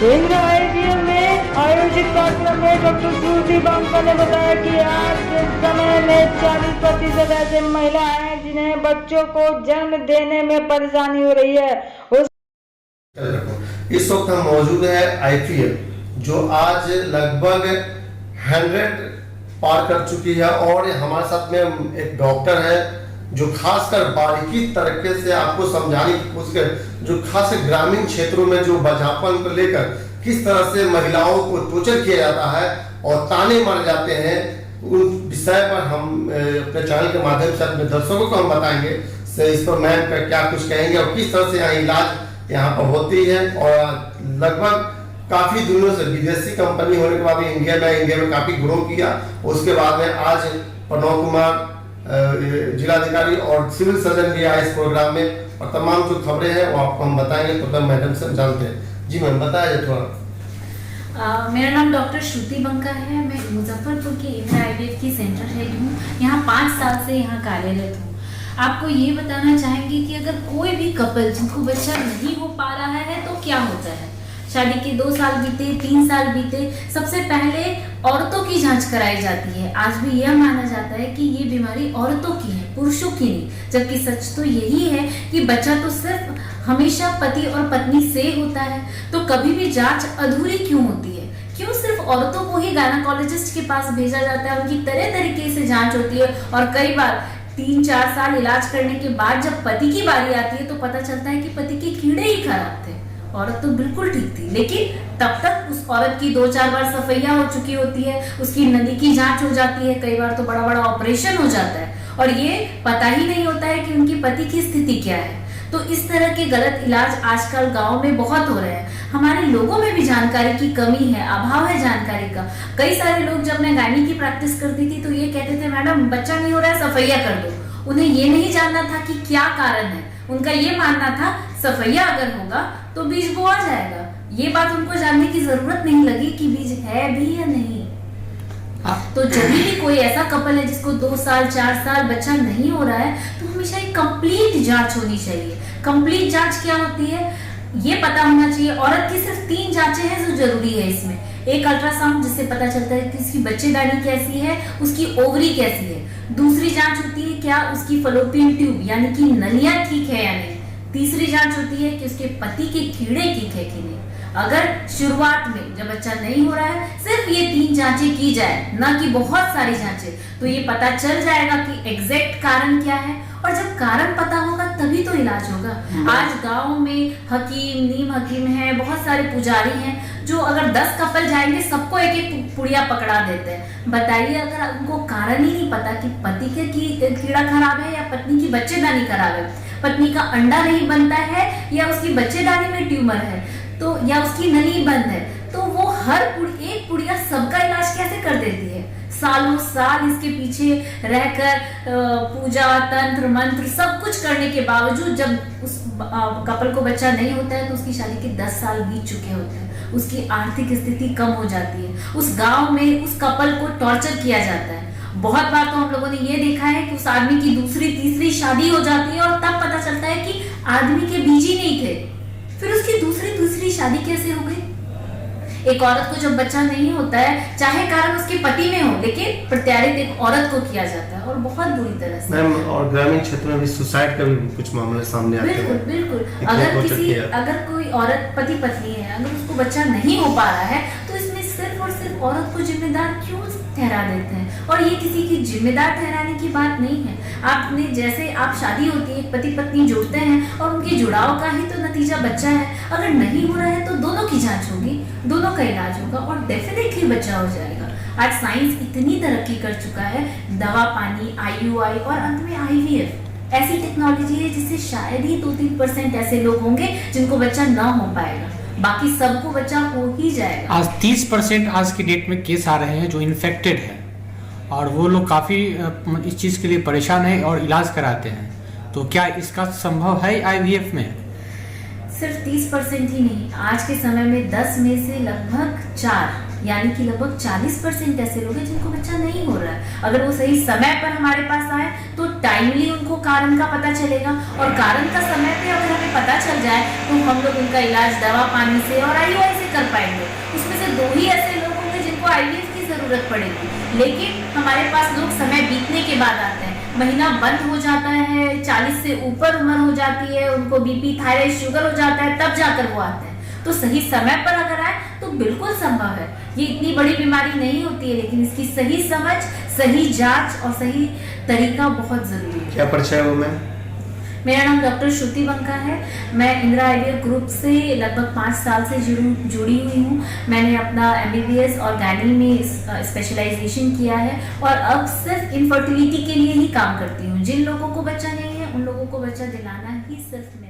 Indira IVF में आयोजित कार्यक्रम में डॉक्टर श्रुति बंका ने बताया कि आज के समय में 40% ऐसे महिला हैं जिन्हें बच्चों को जन्म देने में परेशानी हो रही है। इस वक्त हम मौजूद है आईवीएफ जो आज लगभग 100 पार कर चुकी है और हमारे साथ में एक डॉक्टर है जो खासकर बारीकी तरीके से आपको समझाने की कोशिश कर जो खास ग्रामीण क्षेत्रों में जो बचापन को लेकर किस तरह से महिलाओं को टॉर्चर किया जाता है और ताने मारे जाते हैं, उन विषय पर हम अपने चैनल के माध्यम से अपने दर्शकों को हम बताएंगे से इस पर मैम का क्या कुछ कहेंगे और किस तरह से यहाँ इलाज यहाँ पर होती है। और लगभग काफी दिनों से विदेशी कंपनी होने के बाद इंडिया में काफी ग्रो किया। उसके बाद में आज प्रणव कुमार जिलाधिकारी और सिविल सर्जन भी आए इस प्रोग्राम में और तमाम जो खबरें हैं वो आपको हम बताएंगे। तो मैडम से जानते हैं। जी मैम बताइए थोड़ा। मेरा नाम डॉक्टर श्रुति बंका है। मैं मुजफ्फरपुर के इंदिरा आईवीएफ की सेंटर हेड हूँ। यहाँ 5 साल से यहाँ कार्यरत हूँ। आपको ये बताना चाहेंगे कि अगर कोई भी कपल जिनको बच्चा नहीं हो पा रहा है तो क्या होता है। शादी के 2 साल बीते, 3 साल बीते, सबसे पहले औरतों की जांच कराई जाती है। आज भी यह माना जाता है कि ये बीमारी औरतों की है, पुरुषों की नहीं, जबकि सच तो यही है कि बच्चा तो सिर्फ हमेशा पति और पत्नी से होता है। तो कभी भी जांच अधूरी क्यों होती है? क्यों सिर्फ औरतों को ही गायनेकोलॉजिस्ट के पास भेजा जाता है? उनकी तरह तरीके से जांच होती है और कई बार 3-4 साल इलाज करने के बाद जब पति की बारी आती है तो पता चलता है कि पति के कीड़े ही खराब थे। औरत तो बिल्कुल ठीक थी, लेकिन तब तक उस औरत की 2-4 बार सफैया हो चुकी होती है, उसकी नली की जांच हो जाती है, कई बार तो बड़ा बड़ा ऑपरेशन हो जाता है और ये पता ही नहीं होता है कि उनकी पति की स्थिति क्या है। तो इस तरह के गलत इलाज आजकल गांव में बहुत हो रहे हैं। हमारे लोगों में भी जानकारी की कमी है, अभाव है जानकारी का। कई सारे लोग जब मैं गायनी की प्रैक्टिस करती थी तो ये कहते थे मैडम बच्चा नहीं हो रहा है सफैया कर दो। उन्हें ये नहीं जानना था कि क्या कारण है। उनका ये मानना था सफैया अगर होगा तो बीज बोआ जाएगा। ये बात उनको जानने की जरूरत नहीं लगी कि बीज है भी या नहीं। तो जब भी कोई ऐसा कपल है जिसको 2 साल 4 साल बच्चा नहीं हो रहा है तो हमेशा एक कंप्लीट जांच होनी चाहिए। कंप्लीट जांच क्या होती है ये पता होना चाहिए। औरत की सिर्फ 3 जांचें हैं जो जरूरी है इसमें। एक अल्ट्रासाउंड जिससे पता चलता है कि उसकी बच्चेदानी कैसी है, उसकी ओवरी कैसी है। दूसरी जांच होती है क्या उसकी फलोपियन ट्यूब यानी कि नलियां ठीक है या नहीं। तीसरी जांच होती है कि उसके पति के कीड़े ठीक है कि नहीं। अगर शुरुआत में जब बच्चा नहीं हो रहा है सिर्फ ये 3 जांचें की जाए, ना कि बहुत सारी जांचें, तो ये पता चल जाएगा कि एग्जैक्ट कारण क्या है। और जब कारण पता होगा तभी तो इलाज होगा। आज गांव में हकीम, नीम हकीम है, बहुत सारे पुजारी हैं जो अगर 10 कपल जाएंगे सबको एक एक पुड़िया पकड़ा देते हैं। बताइए अगर उनको कारण ही नहीं पता कि पति के कीड़ा खराब है या पत्नी की बच्चेदानी खराब है, पत्नी का अंडा नहीं बनता है या उसकी बच्चेदानी में ट्यूमर है तो या उसकी नली बंद है, तो वो हर एक पुड़िया सबका इलाज कैसे कर देती है। सालों साल इसके पीछे रहकर पूजा तंत्र मंत्र सब कुछ करने के बावजूद जब उस कपल को बच्चा नहीं होता है तो उसकी शादी के 10 साल बीत चुके होते हैं। उसकी आर्थिक स्थिति कम हो जाती है। उस गांव में उस कपल को टॉर्चर किया जाता है। बहुत बार तो हम लोगों ने ये देखा है कि उस आदमी की दूसरी तीसरी शादी हो जाती है और तब पता चलता है कि आदमी के बीज ही नहीं थे। फिर उसकी दूसरी शादी कैसे हो गई। एक औरत को जब बच्चा नहीं होता है, चाहे कारण उसके पति में हो, लेकिन प्रत्यारित एक औरत को किया जाता है और बहुत बुरी तरह से। मैम और ग्रामीण क्षेत्र में भी सुसाइड का भी कुछ मामले सामने आते हैं। बिल्कुल। अगर कोई औरत पति पत्नी है, अगर उसको बच्चा नहीं हो पा रहा है तो इसमें सिर्फ और सिर्फ औरत को जिम्मेदार क्यों ठहरा देते हैं। और ये किसी की जिम्मेदार ठहराने की बात नहीं है। आपने जैसे आप शादी होती है, पति पत्नी जुड़ते हैं और उनके जुड़ाव का ही तो नतीजा बच्चा है। अगर नहीं हो रहा है तो दोनों की जांच होगी, दोनों का इलाज होगा और डेफिनेटली बच्चा हो जाएगा। आज साइंस इतनी तरक्की कर चुका है, दवा पानी, IUI और अंत में IVF ऐसी टेक्नोलॉजी है जिससे शायद ही 2-3% ऐसे लोग होंगे जिनको बच्चा ना हो पाएगा, बाकी सबको बच्चा हो ही जाएगा। आज 30% आज की डेट में केस आ रहे हैं जो इन्फेक्टेड है और वो लोग काफ़ी इस चीज़ के लिए परेशान है और इलाज कराते हैं। तो क्या इसका संभव है IVF में? सिर्फ 30% ही नहीं, आज के समय में 10 में से लगभग 4 यानी कि लगभग 40% ऐसे लोग हैं जिनको बच्चा नहीं हो रहा है। अगर वो सही समय पर हमारे पास आए तो टाइमली उनको कारण का पता चलेगा और कारण का समय पे अगर हमें पता चल जाए तो हम लोग उनका इलाज दवा पानी से और IUI से कर पाएंगे, उसमें से 2 ही ऐसे लोग होंगे जिनको आईवीएफ की जरूरत पड़ेगी। लेकिन हमारे पास लोग समय बीतने के बाद आते हैं, महीना बंद हो जाता है, 40 से ऊपर उम्र हो जाती है, उनको बीपी, थायराइड, शुगर हो जाता है, तब जाकर वो आते हैं। तो सही समय पर अगर आए तो बिल्कुल संभव है। ये इतनी बड़ी बीमारी नहीं होती है, लेकिन इसकी सही समझ, सही जांच और सही तरीका बहुत जरूरी है। क्या परिचय है वो मैम? मेरा नाम डॉक्टर श्रुति बंका है। मैं इंदिरा आईवीएफ ग्रुप से लगभग 5 साल से जुड़ी हुई हूँ। मैंने अपना MBBS और गायनी में स्पेशलाइजेशन किया है और अब सिर्फ इनफर्टिलिटी के लिए ही काम करती हूँ। जिन लोगों को बच्चा नहीं है उन लोगों को बच्चा दिलाना ही सिर्फ